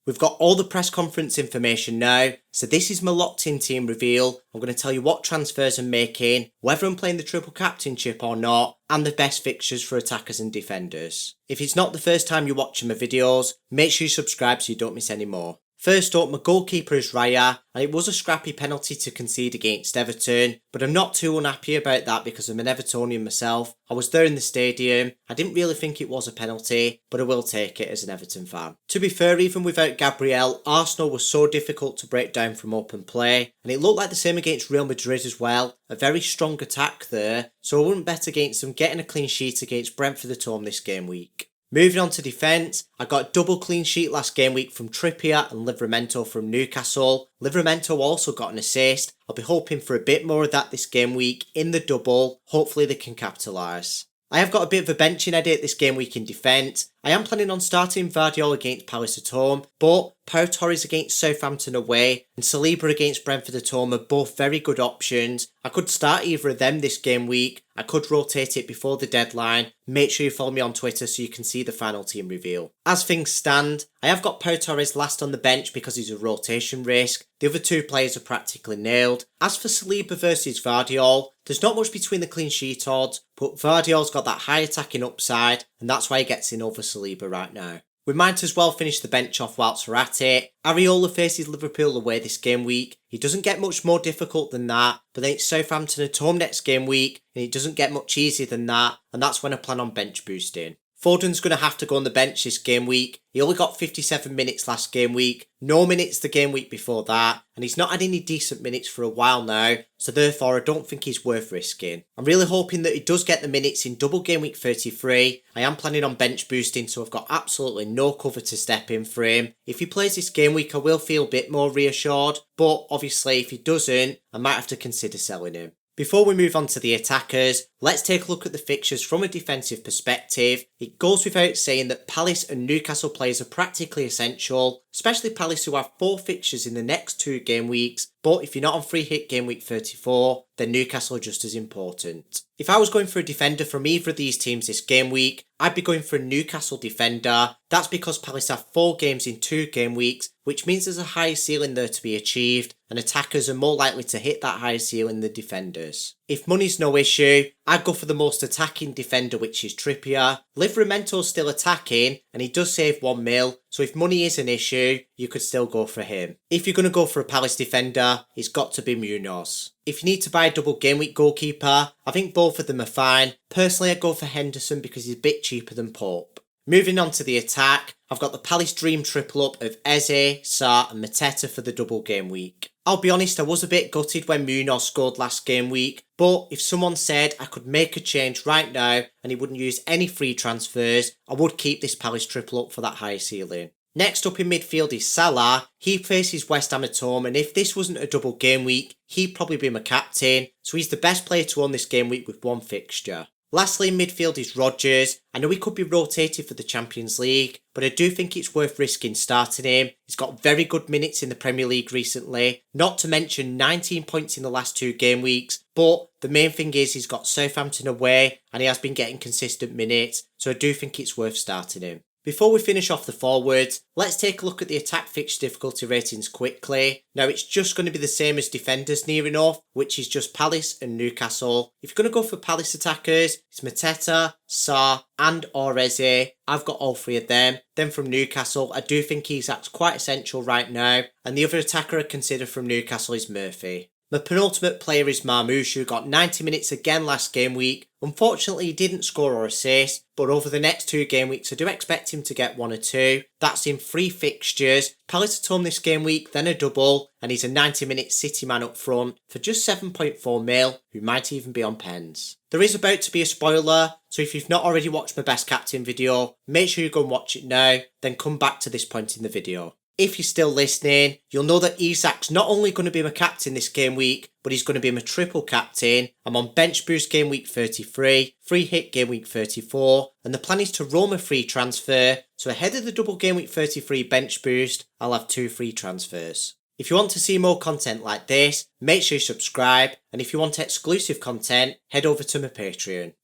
We've got all the press conference information now, so this is my locked in team reveal. I'm going to tell you what transfers I'm making, whether I'm playing the triple captainship or not, and the best fixtures for attackers and defenders. If it's not the first time you're watching my videos, make sure you subscribe so you don't miss any more. First up, my goalkeeper is Raya, and it was a scrappy penalty to concede against Everton, but I'm not too unhappy about that because I'm an Evertonian myself. I was there in the stadium, I didn't really think it was a penalty, but I will take it as an Everton fan. To be fair, even without Gabriel, Arsenal was so difficult to break down from open play, and it looked like the same against Real Madrid as well. A very strong attack there, so I wouldn't bet against them getting a clean sheet against Brentford at home this game week. Moving on to defence, I got a double clean sheet last game week from Trippier and Livramento from Newcastle. Livramento also got an assist. I'll be hoping for a bit more of that this game week in the double. Hopefully they can capitalise. I have got a bit of a benching edit this game week in defence. I am planning on starting Vardiol against Palace at home, but Pau Torres against Southampton away and Saliba against Brentford at home are both very good options. I could start either of them this game week. I could rotate it before the deadline. Make sure you follow me on Twitter so you can see the final team reveal. As things stand, I have got Pau Torres last on the bench because he's a rotation risk. The other two players are practically nailed. As for Saliba versus Vardiol, there's not much between the clean sheet odds, but Vardiol's got that high attacking upside and that's why he gets in over Saliba right now. We might as well finish the bench off whilst we're at it. Areola faces Liverpool away this game week. He doesn't get much more difficult than that, but then it's Southampton at home next game week and it doesn't get much easier than that, and that's when I plan on bench boosting. Foden's going to have to go on the bench this game week. He only got 57 minutes last game week, no minutes the game week before that, and he's not had any decent minutes for a while now, so therefore I don't think he's worth risking. I'm really hoping that he does get the minutes in double game week 33. I am planning on bench boosting, so I've got absolutely no cover to step in for him. If he plays this game week I will feel a bit more reassured, but obviously if he doesn't, I might have to consider selling him. Before we move on to the attackers, let's take a look at the fixtures from a defensive perspective. It goes without saying that Palace and Newcastle players are practically essential, especially Palace who have 4 fixtures in the next 2 game weeks, but if you're not on free hit game week 34, then Newcastle are just as important. If I was going for a defender from either of these teams this game week, I'd be going for a Newcastle defender. That's because Palace have 4 games in 2 game weeks, which means there's a higher ceiling there to be achieved, and attackers are more likely to hit that higher ceiling than defenders. If money's no issue, I'd go for the most attacking defender, which is Trippier. Livramento's still attacking, and he does save 1 mil, so if money is an issue, you could still go for him. If you're going to go for a Palace defender, it's got to be Munoz. If you need to buy a double game week goalkeeper, I think both of them are fine. Personally, I'd go for Henderson because he's a bit cheaper than Pope. Moving on to the attack, I've got the Palace dream triple up of Eze, Sarr and Mateta for the double game week. I'll be honest, I was a bit gutted when Munoz scored last game week, but if someone said I could make a change right now and he wouldn't use any free transfers, I would keep this Palace triple up for that high ceiling. Next up in midfield is Salah. He faces West Ham at home, and if this wasn't a double game week, he'd probably be my captain, so he's the best player to own this game week with 1 fixture. Lastly in midfield is Rodgers. I know he could be rotated for the Champions League, but I do think it's worth risking starting him. He's got very good minutes in the Premier League recently, not to mention 19 points in the last 2 game weeks, but the main thing is he's got Southampton away and he has been getting consistent minutes, so I do think it's worth starting him. Before we finish off the forwards, let's take a look at the attack fixture difficulty ratings quickly. Now it's just going to be the same as defenders near enough, which is just Palace and Newcastle. If you're going to go for Palace attackers, it's Mateta, Sarr and Eze. I've got all 3 of them. Then from Newcastle, I do think he's quite essential right now, and the other attacker I consider from Newcastle is Murphy. My penultimate player is Marmoush, who got 90 minutes again last game week. Unfortunately, he didn't score or assist, but over the next 2 game weeks, I do expect him to get 1 or 2. That's in 3 fixtures. Palace at home this game week, then a double, and he's a 90-minute City man up front for just 7.4 mil, who might even be on pens. There is about to be a spoiler, so if you've not already watched my best captain video, make sure you go and watch it now, then come back to this point in the video. If you're still listening, you'll know that Isak's not only going to be my captain this game week, but he's going to be my triple captain. I'm on bench boost game week 33, free hit game week 34, and the plan is to roam a free transfer, so ahead of the double game week 33 bench boost, I'll have 2 free transfers. If you want to see more content like this, make sure you subscribe, and if you want exclusive content, head over to my Patreon.